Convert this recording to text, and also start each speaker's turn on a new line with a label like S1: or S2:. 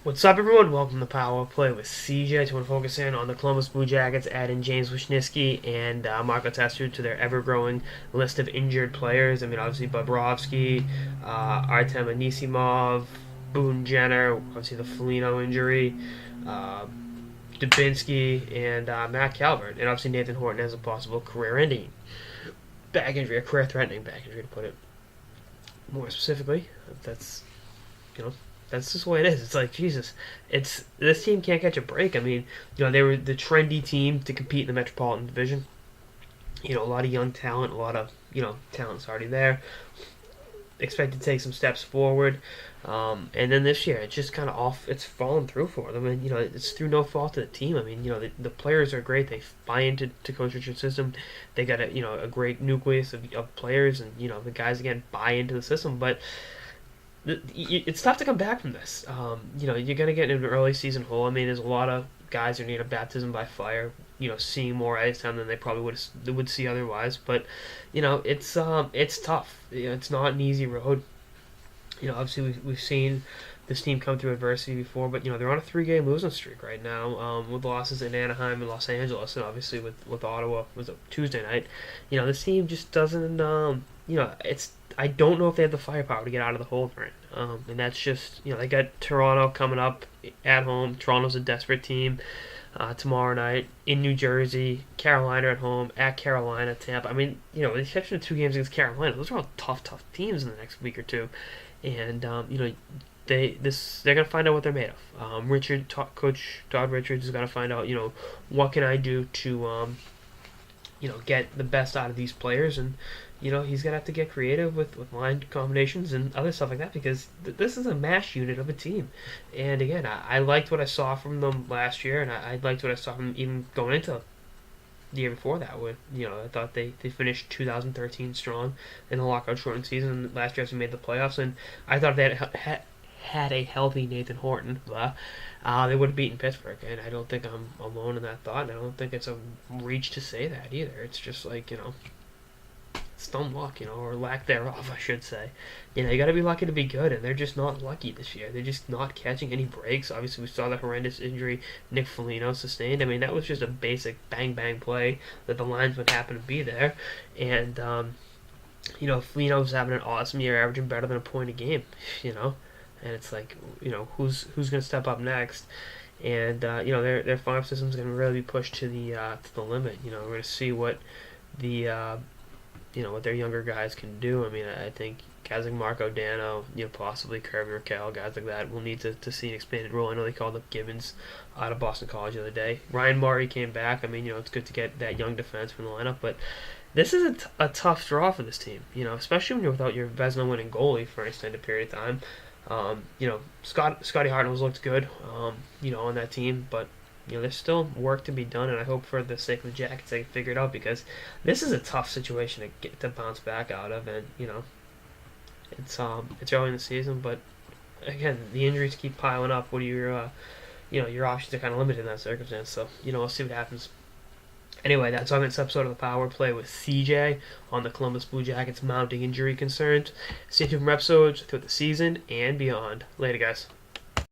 S1: What's up, everyone? Welcome to Power Play with CJ. To focus in on the Columbus Blue Jackets, adding James Wisniewski and Marco Tessera to their ever-growing list of injured players. I mean, obviously Bobrovsky, Artem Anisimov, Boone Jenner, obviously the Foligno injury, uh, Dubinsky, and Matt Calvert, and obviously Nathan Horton has a possible career-ending back injury, a career-threatening back injury, to put it more specifically. That's you know that's just the way it is. It's like Jesus. It's this team can't catch a break. I mean, they were the trendy team to compete in the Metropolitan Division. A lot of young talent, a lot of talent's already there. Expected to take some steps forward, and then this year it's just kind of off. It's fallen through for them, and it's through no fault of the team. I mean, the players are great. They buy into Coach Richard's system. They got a great nucleus of players, and the guys again buy into the system, but it's tough to come back from this. You're going to get in an early season hole. I mean, there's a lot of guys who need a baptism by fire. Seeing more ice time than they probably would see otherwise. But it's tough. It's not an easy road. Obviously we've seen this team come through adversity before, but they're on a 3-game losing streak right now, with losses in Anaheim and Los Angeles, and obviously with Ottawa was a Tuesday night. This team just doesn't. It's I don't know if they have the firepower to get out of the hole they're in, and that's just they got Toronto coming up at home. Toronto's a desperate team. Tomorrow night in New Jersey, Carolina at home, at Carolina, Tampa. I mean, with the exception of 2 games against Carolina, those are all tough teams in the next week or two, and they're gonna find out what they're made of. Coach Todd Richards is gonna find out what can I do to get the best out of these players, and he's gonna have to get creative with line combinations and other stuff like that, because this is a mash unit of a team. And again, I liked what I saw from them last year, and I liked what I saw from them even going into the year before that. With I thought they finished 2013 strong in the lockout shortened season. And last year, they made the playoffs, and I thought they had a healthy Nathan Horton, they would have beaten Pittsburgh. And I don't think I'm alone in that thought, and I don't think it's a reach to say that either. It's just like dumb luck, or lack thereof, I should say. You got to be lucky to be good, and they're just not lucky this year. They're just not catching any breaks. Obviously, we saw the horrendous injury Nick Foligno sustained. I mean, that was just a basic bang-bang play that the linesman happened to be there. And, Foligno's having an awesome year, averaging better than a point a game, And it's like, who's going to step up next? And, their farm system's going to really be pushed to the limit. We're going to see what what their younger guys can do. I mean, I think guys like Marco Dano, possibly Kirby Raquel, guys like that will need to see an expanded role. I know they called up Gibbons out of Boston College the other day. Ryan Murray came back. I mean, it's good to get that young defense from the lineup, but this is a tough draw for this team, especially when you're without your Vezina winning goalie for an extended period of time. Scotty Hartnell's looked good, on that team, but there's still work to be done, and I hope for the sake of the Jackets they can figure it out, because this is a tough situation to bounce back out of, and it's early in the season, but again the injuries keep piling up. What are your options are kind of limited in that circumstance, so we'll see what happens. Anyway, that's on this episode of the Power Play with CJ on the Columbus Blue Jackets mounting injury concerns. Stay tuned for episodes throughout the season and beyond. Later, guys.